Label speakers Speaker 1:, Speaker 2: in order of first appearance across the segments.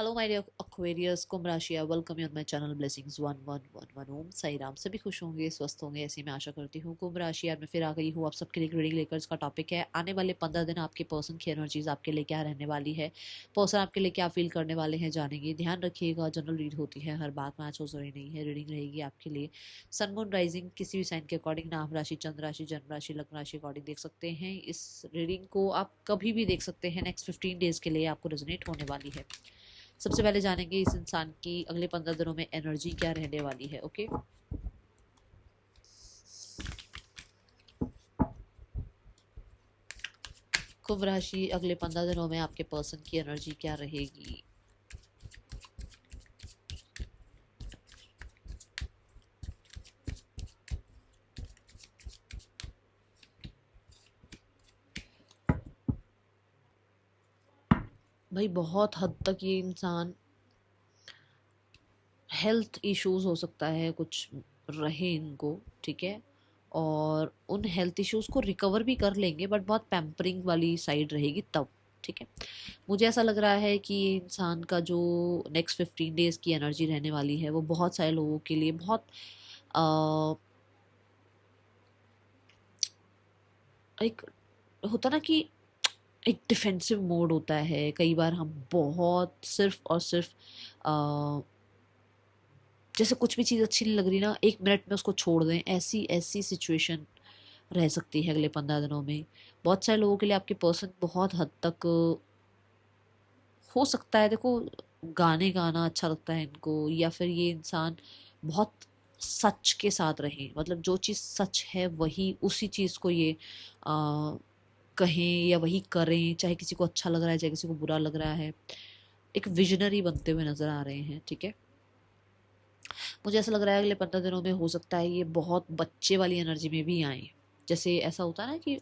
Speaker 1: Hello my dear Aquarius, कुंभ राशि, welcome you on my channel blessings 1111 ओम साई राम। सभी खुश होंगे, स्वस्थ होंगे, ऐसी मैं आशा करती हूँ। कुंभ राशि यार मैं फिर आ गई हूँ आप सबके लिए रीडिंग लेकर। इसका टॉपिक है आने वाले 15 दिन आपके पर्सन की एनर्जीज आपके लिए क्या रहने वाली है, पर्सन आपके लिए क्या फील करने वाले हैं, जानेंगे। ध्यान रखिएगा, जनरल रीड होती है, हर बात मैच हो जरूरी नहीं है। रीडिंग रहेगी आपके लिए सन मून राइजिंग किसी भी साइन के अकॉर्डिंग, नाम राशि, चंद्र राशि, जन्म राशि, लग्न राशि अकॉर्डिंग देख सकते हैं। इस रीडिंग को आप कभी भी देख सकते हैं। नेक्स्ट 15 डेज के लिए आपको रेजोनेट होने वाली है। सबसे पहले जानेंगे इस इंसान की अगले 15 दिनों में एनर्जी क्या रहने वाली है। ओके, कुंभ राशि, अगले 15 दिनों में आपके पर्सन की एनर्जी क्या रहेगी। भाई बहुत हद तक ये इंसान हेल्थ इश्यूज हो सकता है कुछ रहे इनको, ठीक है, और उन हेल्थ इश्यूज को रिकवर भी कर लेंगे, बट बहुत पैम्परिंग वाली साइड रहेगी तब। ठीक है, मुझे ऐसा लग रहा है कि ये इंसान का जो नेक्स्ट 15 डेज की एनर्जी रहने वाली है वो बहुत सारे लोगों के लिए बहुत अ, एक होता ना कि एक डिफेंसिव मोड होता है। कई बार हम बहुत सिर्फ और सिर्फ जैसे कुछ भी चीज़ अच्छी नहीं लग रही ना, 1 मिनट में उसको छोड़ दें, ऐसी ऐसी सिचुएशन रह सकती है अगले 15 दिनों में। बहुत सारे लोगों के लिए आपके पर्सन बहुत हद तक हो सकता है, देखो, गाने गाना अच्छा लगता है इनको, या फिर ये इंसान बहुत सच के साथ रहे, मतलब जो चीज़ सच है वही उसी चीज़ को ये कहें या वही करें, चाहे किसी को अच्छा लग रहा है चाहे किसी को बुरा लग रहा है। एक विजनरी बनते हुए नजर आ रहे हैं। ठीक है, मुझे ऐसा लग रहा है अगले 15 दिनों में हो सकता है ये बहुत बच्चे वाली एनर्जी में भी आए। जैसे ऐसा होता है ना कि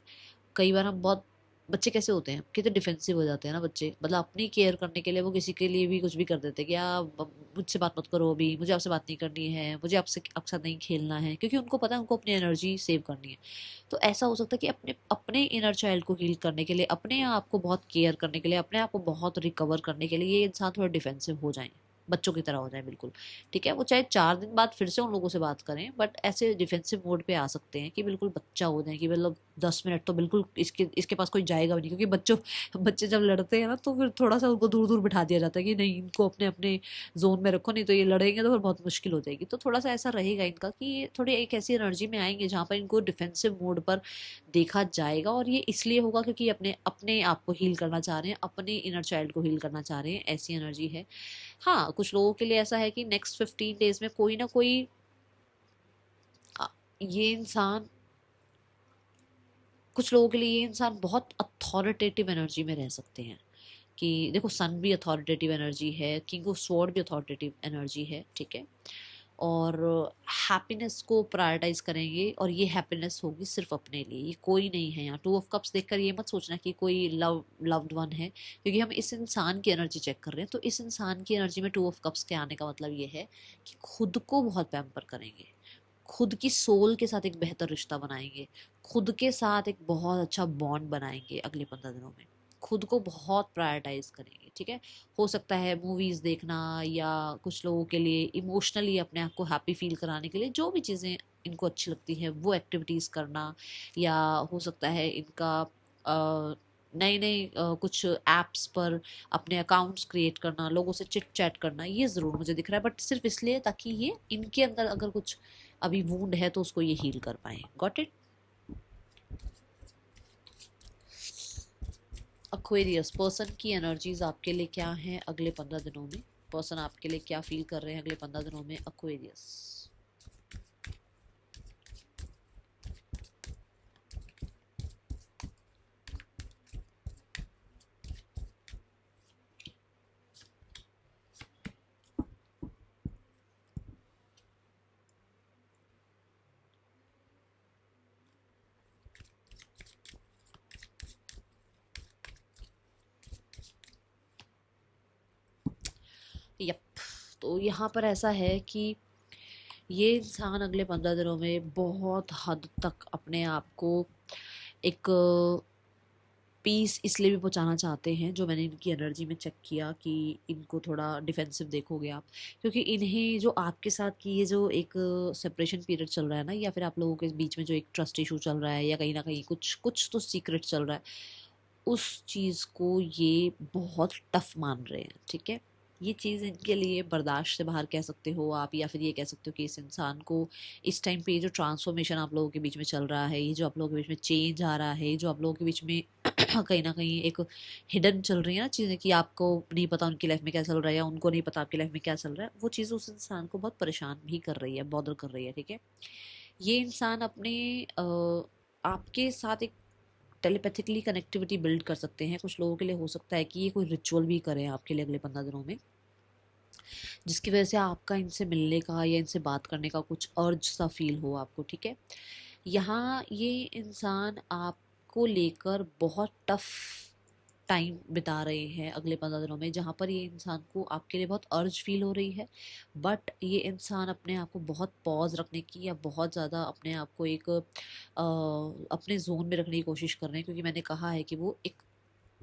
Speaker 1: कई बार हम बहुत, बच्चे कैसे होते हैं, कितने डिफेंसिव हो जाते हैं ना बच्चे, मतलब अपनी केयर करने के लिए वो किसी के लिए भी कुछ भी कर देते हैं कि मुझसे बात मत करो, अभी मुझे आपसे बात नहीं करनी है, मुझे आपसे आपके साथ नहीं खेलना है, क्योंकि उनको पता है उनको अपनी एनर्जी सेव करनी है। तो ऐसा हो सकता है कि अपने अपने इनर चाइल्ड को हील करने के लिए, अपने आप को बहुत केयर करने के लिए, अपने आप को बहुत रिकवर करने के लिए ये इंसान थोड़ा डिफेंसिव हो जाए, बच्चों की तरह हो जाए बिल्कुल। ठीक है, वो चाहे 4 दिन बाद फिर से उन लोगों से बात करें, बट ऐसे डिफेंसिव मोड पे आ सकते हैं कि बिल्कुल बच्चा हो जाए, कि मतलब 10 मिनट तो बिल्कुल इसके इसके पास कोई जाएगा भी नहीं, क्योंकि बच्चे जब लड़ते हैं ना तो फिर थोड़ा सा उनको दूर दूर बिठा दिया जाता है कि नहीं, इनको अपने अपने जोन में रखो, नहीं तो ये लड़ेंगे तो फिर बहुत मुश्किल हो जाएगी। तो थोड़ा सा ऐसा रहेगा इनका कि ये थोड़ी एक ऐसी एनर्जी में आएंगे जहाँ पर इनको डिफेंसिव मोड पर देखा जाएगा, और ये इसलिए होगा क्योंकि ये अपने अपने आप को हील करना चाह रहे हैं, अपने इनर चाइल्ड को हील करना चाह रहे हैं, ऐसी एनर्जी है। हाँ, कुछ लोगों के लिए ऐसा है कि नेक्स्ट 15 डेज में कोई ना कोई अ, ये इंसान, कुछ लोगों के लिए ये इंसान बहुत अथॉरिटेटिव एनर्जी में रह सकते हैं। कि देखो, सन भी अथॉरिटेटिव एनर्जी है, किंग ऑफ स्वॉर्ड भी अथॉरिटेटिव एनर्जी है। ठीक है, और हैप्पीनेस को प्रायोरिटाइज करेंगे, और ये हैप्पीनेस होगी सिर्फ अपने लिए, ये कोई नहीं है। यहाँ 2 ऑफ कप्स देखकर ये मत सोचना कि कोई लव्ड वन है, क्योंकि हम इस इंसान की एनर्जी चेक कर रहे हैं। तो इस इंसान की एनर्जी में 2 ऑफ कप्स के आने का मतलब ये है कि खुद को बहुत पैम्पर करेंगे, खुद की सोल के साथ एक बेहतर रिश्ता बनाएंगे, खुद के साथ एक बहुत अच्छा बॉन्ड बनाएंगे अगले 15 दिनों में, खुद को बहुत प्रायोरिटाइज करेंगे। ठीक है, हो सकता है मूवीज देखना, या कुछ लोगों के लिए इमोशनली अपने आप को हैप्पी फील कराने के लिए जो भी चीज़ें इनको अच्छी लगती है वो एक्टिविटीज करना, या हो सकता है इनका नए नए कुछ एप्स पर अपने अकाउंट्स क्रिएट करना, लोगों से चिट चैट करना, ये ज़रूर मुझे दिख रहा है, बट सिर्फ इसलिए ताकि ये इनके अंदर अगर कुछ अभी वूंड है तो उसको ये हील कर पाए। Got it. अक्वेरियस, पर्सन की एनर्जीज आपके लिए क्या हैं अगले 15 दिनों में, पर्सन आपके लिए क्या फील कर रहे हैं अगले 15 दिनों में। Aquarius, yup. तो यहाँ पर ऐसा है कि ये इंसान अगले 15 दिनों में बहुत हद तक अपने आप को एक पीस इसलिए भी पहुंचाना चाहते हैं, जो मैंने इनकी एनर्जी में चेक किया कि इनको थोड़ा डिफेंसिव देखोगे आप, क्योंकि इन्हें जो आपके साथ की ये जो एक सेपरेशन पीरियड चल रहा है ना, या फिर आप लोगों के बीच में जो एक ट्रस्ट इशू चल रहा है, या कहीं ना कहीं कुछ कुछ तो सीक्रेट चल रहा है, उस चीज़ को ये बहुत टफ मान रहे हैं। ठीक है, ये चीज़ इनके लिए बर्दाश्त से बाहर कह सकते हो आप, या फिर ये कह सकते हो कि इस इंसान को इस टाइम पे ये जो ट्रांसफॉर्मेशन आप लोगों के बीच में चल रहा है, ये जो आप लोगों के बीच में चेंज आ रहा है, जो आप लोगों के बीच में कहीं ना कहीं एक हिडन चल रही है ना चीज़ें, कि आपको नहीं पता उनकी लाइफ में क्या चल रहा है, या उनको नहीं पता आपकी लाइफ में क्या चल रहा है, वो चीज़ उस इंसान को बहुत परेशान भी कर रही है, बॉदर कर रही है। ठीक है, ये इंसान अपने आपके साथ एक टेलीपैथिकली कनेक्टिविटी बिल्ड कर सकते हैं। कुछ लोगों के लिए हो सकता है कि ये कोई रिचुअल भी करें आपके लिए अगले 15 दिनों में, जिसकी वजह से आपका इनसे मिलने का या इनसे बात करने का कुछ अर्ज सा फील हो आपको। ठीक है, यहाँ ये इंसान आपको लेकर बहुत टफ टाइम बिता रहे हैं अगले 15 दिनों में, जहाँ पर ये इंसान को आपके लिए बहुत अर्ज फील हो रही है, बट ये इंसान अपने आप को बहुत पॉज रखने की, या बहुत ज़्यादा अपने आप को एक अपने जोन में रखने की कोशिश कर रहे हैं, क्योंकि मैंने कहा है कि वो एक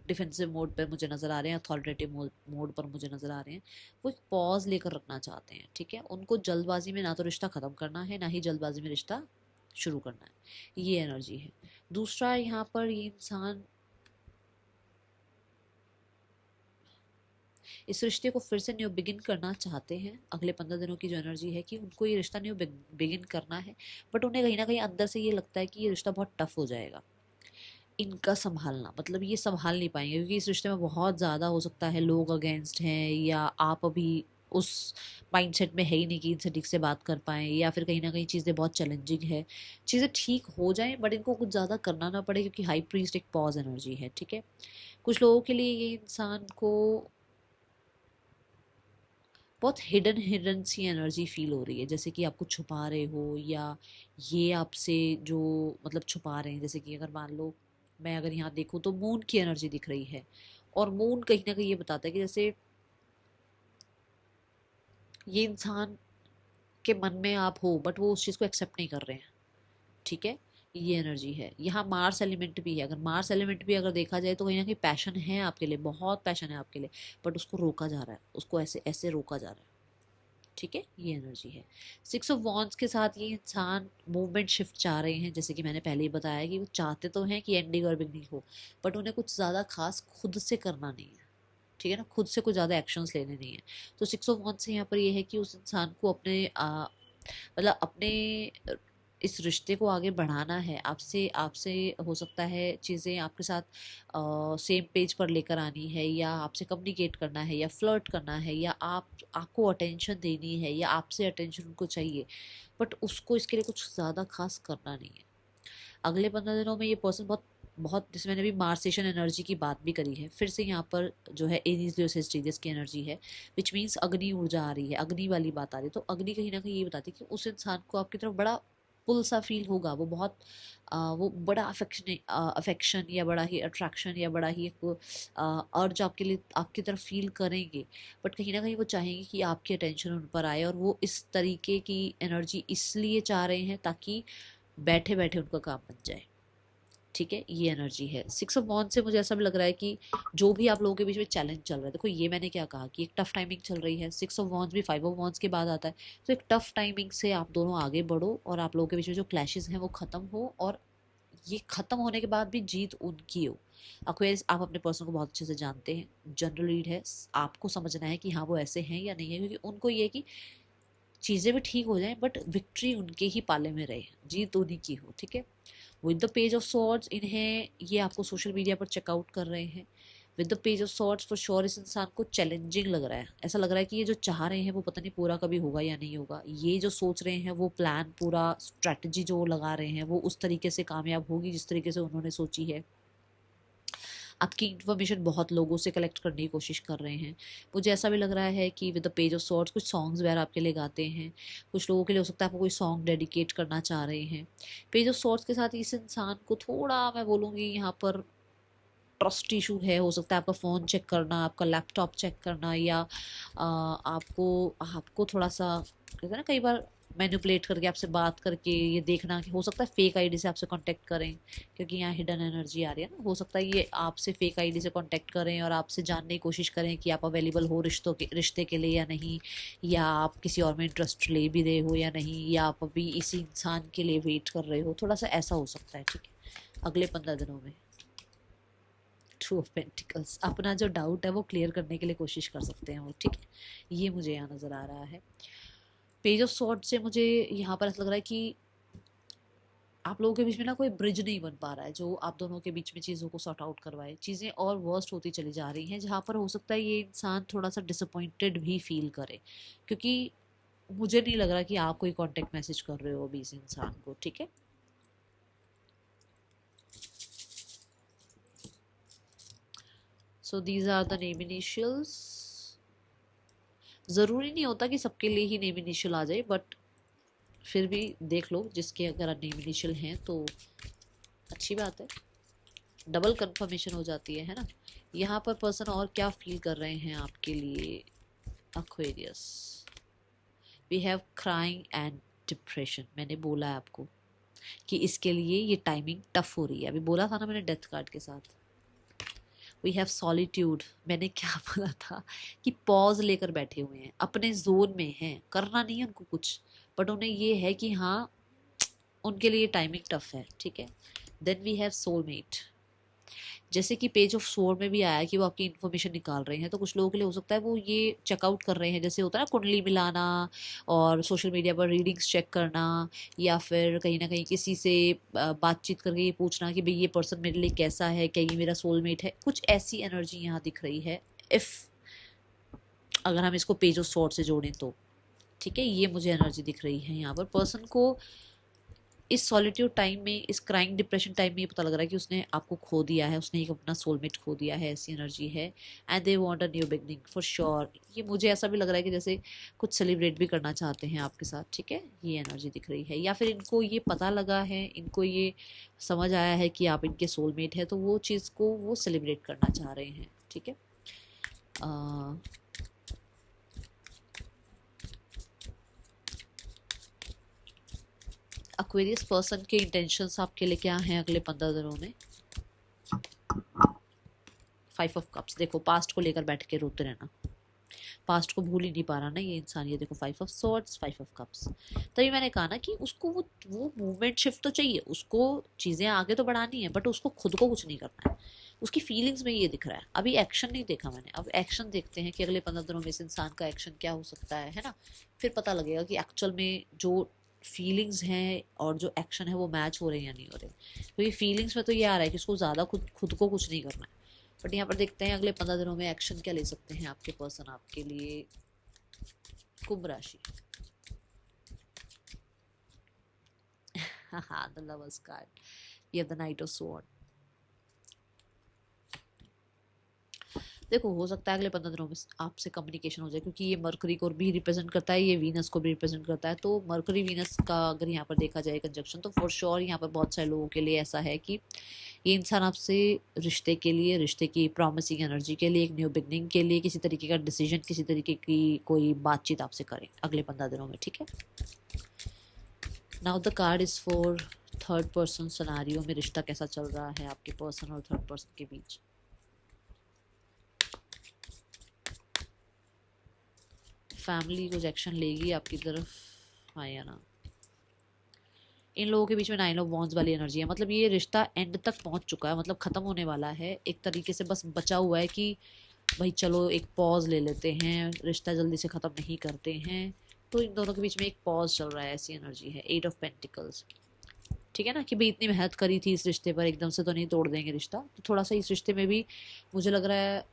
Speaker 1: डिफेंसिव मोड पर मुझे नज़र आ रहे हैं, अथॉरिटेटिव मोड पर मुझे नज़र आ रहे हैं। वो एक पॉज लेकर रखना चाहते हैं। ठीक है, उनको जल्दबाजी में ना तो रिश्ता ख़त्म करना है, ना ही जल्दबाजी में रिश्ता शुरू करना है, ये एनर्जी है। दूसरा, यहाँ पर ये इंसान इस रिश्ते को फिर से न्यू बिगिन करना चाहते हैं। अगले 15 दिनों की जो एनर्जी है कि उनको ये रिश्ता न्यू बिगिन करना है, बट उन्हें कहीं ना कहीं अंदर से ये लगता है कि ये रिश्ता बहुत टफ हो जाएगा इनका संभालना, मतलब ये संभाल नहीं पाएंगे, क्योंकि इस रिश्ते में बहुत ज़्यादा हो सकता है लोग अगेंस्ट हैं, या आप अभी उस माइंडसेट में है ही नहीं कि इनसे ठीक से बात कर पाएँ, या फिर कहीं ना कहीं चीज़ें बहुत चैलेंजिंग है, चीज़ें ठीक हो जाएं बट इनको कुछ ज़्यादा करना ना पड़े, क्योंकि हाई प्रीस्ट एक पॉज एनर्जी है। ठीक है, कुछ लोगों के लिए ये इंसान को बहुत हिडन हिडन सी एनर्जी फील हो रही है, जैसे कि आपको छुपा रहे हो, या ये आपसे जो मतलब छुपा रहे हैं। जैसे कि अगर मान लो मैं अगर यहाँ देखूँ तो मून की एनर्जी दिख रही है, और मून कहीं ना कहीं ये बताता है कि जैसे ये इंसान के मन में आप हो, बट वो उस चीज़ को एक्सेप्ट नहीं कर रहे हैं। ठीक है, ये एनर्जी है। यहाँ मार्स एलिमेंट भी है, अगर मार्स एलिमेंट भी अगर देखा जाए तो कहीं ना कहीं पैशन है आपके लिए, बहुत पैशन है आपके लिए, बट उसको रोका जा रहा है, उसको ऐसे ऐसे रोका जा रहा है। ठीक है, ये एनर्जी है। 6 ऑफ वॉन्ड्स के साथ ये इंसान मूवमेंट शिफ्ट चाह रहे हैं, जैसे कि मैंने पहले ही बताया कि वो चाहते तो हैं कि एंडिंग और बिगनिंग हो, बट उन्हें कुछ ज़्यादा खास खुद से करना नहीं है। ठीक है ना, खुद से कुछ ज़्यादा एक्शंस लेने नहीं है। तो 6 ऑफ वॉन्ड्स से यहाँ पर ये है कि उस इंसान को अपने मतलब अपने इस रिश्ते को आगे बढ़ाना है, आपसे आपसे हो सकता है चीज़ें आपके साथ सेम पेज पर लेकर आनी है, या आपसे कम्युनिकेट करना है, या फ्लर्ट करना है, या आपको अटेंशन देनी है, या आपसे अटेंशन उनको चाहिए, बट उसको इसके लिए कुछ ज़्यादा खास करना नहीं है। अगले 15 दिनों में ये पर्सन बहुत बहुत, जैसे मैंने अभी मार्सेशन एनर्जी की बात भी करी है, फिर से यहाँ पर जो है एरीज लियो सेजिटेरियस की एनर्जी है, विच मीन्स अग्नि ऊर्जा आ रही है, अग्नि वाली बात आ रही है। तो अग्नि कहीं ना कहीं ये बताती है कि उस इंसान को आपकी तरफ बड़ा पुल सा फील होगा, वो बहुत वो बड़ा अफेक्शन या बड़ा ही अट्रैक्शन या बड़ा ही एक अर्ज आपके लिए आपकी तरफ फील करेंगे, बट कहीं ना कहीं वो चाहेंगे कि आपकी अटेंशन उन पर आए, और वो इस तरीके की एनर्जी इसलिए चाह रहे हैं ताकि बैठे बैठे उनका काम बन जाए। ठीक है, ये एनर्जी है। 6 ऑफ वॉन्ड से मुझे ऐसा भी लग रहा है कि जो भी आप लोगों के बीच में चैलेंज चल रहा है, देखो ये मैंने क्या कहा कि एक टफ टाइमिंग चल रही है, 6 ऑफ वॉन्ड्स भी 5 ऑफ वॉन्ड्स के बाद आता है, तो एक टफ टाइमिंग से आप दोनों आगे बढ़ो, और आप लोगों के बीच में जो क्लैशेस हैं वो ख़त्म हो, और ये ख़त्म होने के बाद भी जीत उनकी हो। एक्वेरियस, आप अपने पर्सन को बहुत अच्छे से जानते हैं, जनरल रीड है, आपको समझना है कि हाँ वो ऐसे हैं या नहीं है, क्योंकि उनको ये कि चीज़ें भी ठीक हो जाएं बट विक्ट्री उनके ही पाले में रहे, जीत उन्हीं की हो। ठीक है, with the page of swords, इन्हें ये आपको सोशल मीडिया पर चेकआउट कर रहे हैं। With the page of swords for sure इस इंसान को चैलेंजिंग लग रहा है, ऐसा लग रहा है कि ये जो चाह रहे हैं वो पता नहीं पूरा कभी होगा या नहीं होगा, ये जो सोच रहे हैं वो प्लान पूरा स्ट्रैटेजी जो लगा रहे हैं वो उस तरीके से कामयाब होगी जिस तरीके से उन्होंने सोची है। आपकी इन्फॉर्मेशन बहुत लोगों से कलेक्ट करने की कोशिश कर रहे हैं। मुझे ऐसा भी लग रहा है कि with the page of swords कुछ सॉन्ग्स वगैरह आपके लिए गाते हैं, कुछ लोगों के लिए हो सकता है आपको कोई सॉन्ग डेडिकेट करना चाह रहे हैं। पेज ऑफ सॉर्ड्स के साथ इस इंसान को थोड़ा मैं बोलूँगी यहाँ पर ट्रस्ट इशू है, हो सकता है आपका फ़ोन चेक करना, आपका लैपटॉप चेक करना, या आपको आपको थोड़ा सा कहते हैं ना कई बार मैनिपुलेट करके आपसे बात करके ये देखना कि हो सकता है फेक आईडी से आपसे कांटेक्ट करें, क्योंकि यहाँ हिडन एनर्जी आ रही है ना। हो सकता है ये आपसे फेक आईडी से कांटेक्ट करें और आपसे जानने की कोशिश करें कि आप अवेलेबल हो रिश्ते के लिए या नहीं, या आप किसी और में इंटरेस्ट ले भी रहे हो या नहीं, या आप अभी इसी इंसान के लिए वेट कर रहे हो। थोड़ा सा ऐसा हो सकता है, ठीक है, अगले 15 दिनों में। टू ऑफ पेंटिकल्स, अपना जो डाउट है वो क्लियर करने के लिए कोशिश कर सकते हैं वो, ठीक है, ये मुझे यहाँ नज़र आ रहा है। पेज ऑफ सॉर्ड से मुझे यहाँ पर ऐसा लग रहा है कि आप लोगों के बीच में ना कोई ब्रिज नहीं बन पा रहा है जो आप दोनों के बीच में चीज़ों को सॉर्ट आउट करवाए। चीज़ें और वर्स्ट होती चली जा रही हैं, जहाँ पर हो सकता है ये इंसान थोड़ा सा डिसअपॉइंटेड भी फील करे, क्योंकि मुझे नहीं लग रहा कि आप कोई कॉन्टेक्ट मैसेज कर रहे हो अभी इस इंसान को, ठीक है। So these are the name initials. ज़रूरी नहीं होता कि सबके लिए ही नेम इनिशियल आ जाए, बट फिर भी देख लो, जिसके अगर नेम इनिशियल हैं तो अच्छी बात है, डबल कंफर्मेशन हो जाती है ना। यहाँ पर पर्सन और क्या फील कर रहे हैं आपके लिए, Aquarius. We have crying and depression. मैंने बोला है आपको कि इसके लिए ये टाइमिंग टफ हो रही है, अभी बोला था ना मैंने डेथ कार्ड के साथ। वी हैव सॉलिट्यूड, मैंने क्या बोला था कि पॉज लेकर बैठे हुए हैं, अपने जोन में हैं, करना नहीं है उनको कुछ, बट उन्हें ये है कि हाँ उनके लिए टाइमिंग टफ है, ठीक है। देन वी हैव सोलमेट, जैसे कि पेज ऑफ स्वॉर्ड में भी आया कि वो आपकी इन्फॉर्मेशन निकाल रहे हैं, तो कुछ लोगों के लिए हो सकता है वो ये चेकआउट कर रहे हैं, जैसे होता है ना कुंडली मिलाना और सोशल मीडिया पर रीडिंग्स चेक करना, या फिर कहीं ना कहीं किसी से बातचीत करके ये पूछना कि भाई ये पर्सन मेरे लिए कैसा है, क्या ये मेरा सोलमेट है। कुछ ऐसी एनर्जी यहाँ दिख रही है, इफ़ अगर हम इसको पेज ऑफ स्वॉर्ड से जोड़ें तो, ठीक है, ये मुझे एनर्जी दिख रही है। यहाँ पर पर्सन को इस सॉलिट्यूड टाइम में, इस क्राइंग डिप्रेशन टाइम में ये पता लग रहा है कि उसने आपको खो दिया है, उसने एक अपना सोलमेट खो दिया है, ऐसी एनर्जी है। And they want a new beginning for sure. ये मुझे ऐसा भी लग रहा है कि जैसे कुछ सेलिब्रेट भी करना चाहते हैं आपके साथ, ठीक है, ये एनर्जी दिख रही है। या फिर इनको ये पता लगा है, इनको ये समझ आया है कि आप इनके सोलमेट है, तो वो चीज़ को वो सेलिब्रेट करना चाह रहे हैं, ठीक है। एक्वेरियस पर्सन के इंटेंशंस आपके लिए क्या हैं अगले 15 दिनों में। 5 ऑफ कप्स, देखो पास्ट को लेकर बैठ के रोते रहना, पास्ट को भूल ही नहीं पा रहा ना ये इंसान। ये देखो 5 ऑफ सॉर्ड्स, 5 ऑफ कप्स। तभी मैंने कहा ना कि उसको वो मूवमेंट शिफ्ट तो चाहिए, उसको चीज़ें आगे तो बढ़ानी है, बट उसको खुद को कुछ नहीं करना है। उसकी फीलिंग्स में ये दिख रहा है, अभी एक्शन नहीं देखा मैंने, अब एक्शन देखते हैं कि अगले 15 दिनों में इस इंसान का एक्शन क्या हो सकता है ना। फिर पता लगेगा कि एक्चुअल में जो फीलिंग्स हैं और जो एक्शन है वो मैच हो रहे हैं या नहीं हो रहे। तो ये फीलिंग्स में तो ये आ रहा है कि उसको ज़्यादा खुद को कुछ नहीं करना है, बट यहाँ पर देखते हैं अगले 15 दिनों में एक्शन क्या ले सकते हैं आपके पर्सन आपके लिए। कुंभ राशि, हाँ द लवर्स कार्ड, ये द नाइट ऑफ स्वॉर्ड। देखो हो सकता है अगले 15 दिनों में आपसे कम्युनिकेशन हो जाए, क्योंकि ये मरकरी को भी रिप्रेजेंट करता है, ये वीनस को भी रिप्रेजेंट करता है। तो मरकरी वीनस का अगर यहाँ पर देखा जाए कंजक्शन, तो फॉर श्योर यहाँ पर बहुत सारे लोगों के लिए ऐसा है कि ये इंसान आपसे रिश्ते के लिए, रिश्ते की प्रॉमिसिंग एनर्जी के लिए, एक न्यू बिगनिंग के लिए किसी तरीके का डिसीजन, किसी तरीके की कोई बातचीत आपसे करें अगले 15 दिनों में, ठीक है। Now the card is for third person scenario में रिश्ता कैसा चल रहा है आपके पर्सन और थर्ड पर्सन के बीच। फैमिली कुछ एक्शन लेगी आपकी तरफ, हाँ या ना। इन लोगों के बीच में 9 ऑफ वॉन्ड्स वाली एनर्जी है, मतलब ये रिश्ता एंड तक पहुंच चुका है, मतलब ख़त्म होने वाला है एक तरीके से, बस बचा हुआ है कि भाई चलो एक पॉज ले लेते हैं, रिश्ता जल्दी से ख़त्म नहीं करते हैं। तो इन दोनों के बीच में एक पॉज चल रहा है, ऐसी एनर्जी है। 8 ऑफ पेंटिकल्स, ठीक है ना, कि भाई इतनी मेहनत करी थी इस रिश्ते पर, एकदम से तो नहीं तोड़ देंगे रिश्ता। तो थोड़ा सा इस रिश्ते में भी मुझे लग रहा है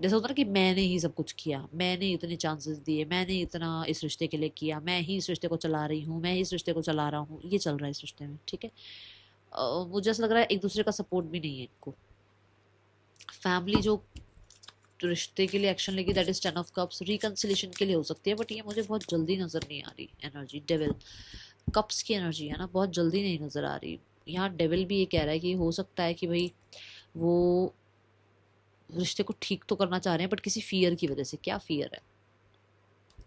Speaker 1: जैसा होता है ना कि मैंने ही सब कुछ किया, मैंने इतने चांसेस दिए, मैंने इतना इस रिश्ते के लिए किया, मैं ही इस रिश्ते को चला रही हूँ, मैं ही इस रिश्ते को चला रहा हूँ, ये चल रहा है इस रिश्ते में, ठीक है। मुझे ऐसा लग रहा है एक दूसरे का सपोर्ट भी नहीं है इनको। फैमिली जो रिश्ते के लिए एक्शन लेगी, that is 10 of cups, reconciliation के लिए हो सकती है, बट ये मुझे बहुत जल्दी नज़र नहीं आ रही एनर्जी। डेविल कप्स की एनर्जी है ना, बहुत जल्दी नहीं नज़र आ रही। यहाँ डेविल भी ये कह रहा है कि हो सकता है कि भाई वो रिश्ते को ठीक तो करना चाह रहे हैं, बट किसी फियर की वजह से। क्या फियर है,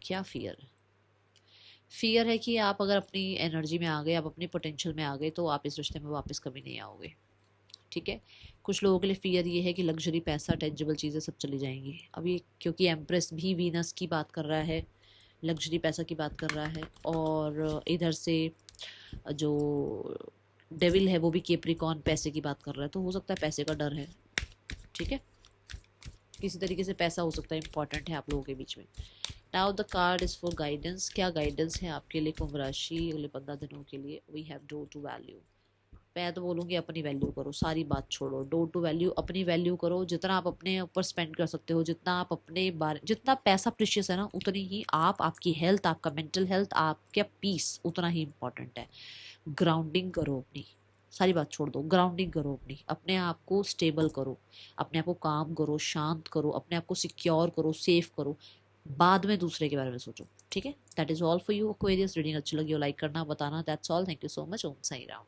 Speaker 1: क्या फियर है। फियर है कि आप अगर अपनी एनर्जी में आ गए, आप अपनी पोटेंशियल में आ गए, तो आप इस रिश्ते में वापस कभी नहीं आओगे। ठीक है। कुछ लोगों के लिए फियर ये है कि लग्जरी, पैसा, टेंजिबल चीज़ें सब चली जाएंगी। अभी क्योंकि एम्प्रेस भी वीनस की बात कर रहा है, लग्जरी पैसा की बात कर रहा है, और इधर से जो डेविल है वो भी केप्रिकॉन पैसे की बात कर रहा है, तो हो सकता है पैसे का डर है। ठीक है, किसी तरीके से पैसा हो सकता है इंपॉर्टेंट है आप लोगों के बीच में। Now the card is for guidance. क्या गाइडेंस है आपके लिए कुंभ राशि अगले 15 दिनों के लिए? We have door to value. मैं तो बोलूँगी अपनी वैल्यू करो, सारी बात छोड़ो, डोर टू वैल्यू, अपनी वैल्यू करो। जितना आप अपने ऊपर स्पेंड कर सकते हो, जितना आप अपने बारे, जितना पैसा प्रीशियस है ना, उतनी ही आप, आपकी हेल्थ, आपका मेंटल हेल्थ, आपका पीस उतना ही इम्पोर्टेंट है। ग्राउंडिंग करो अपनी, सारी बात छोड़ दो, ग्राउंडिंग करो अपनी, अपने आप को स्टेबल करो, अपने आप को काम करो, शांत करो, अपने आप को सिक्योर करो, सेफ करो, बाद में दूसरे के बारे में सोचो। ठीक है, that is all for you Aquarius. Reading अच्छी लगी हो लाइक करना, बताना। That's all, thank you so much. Om Sai Ram.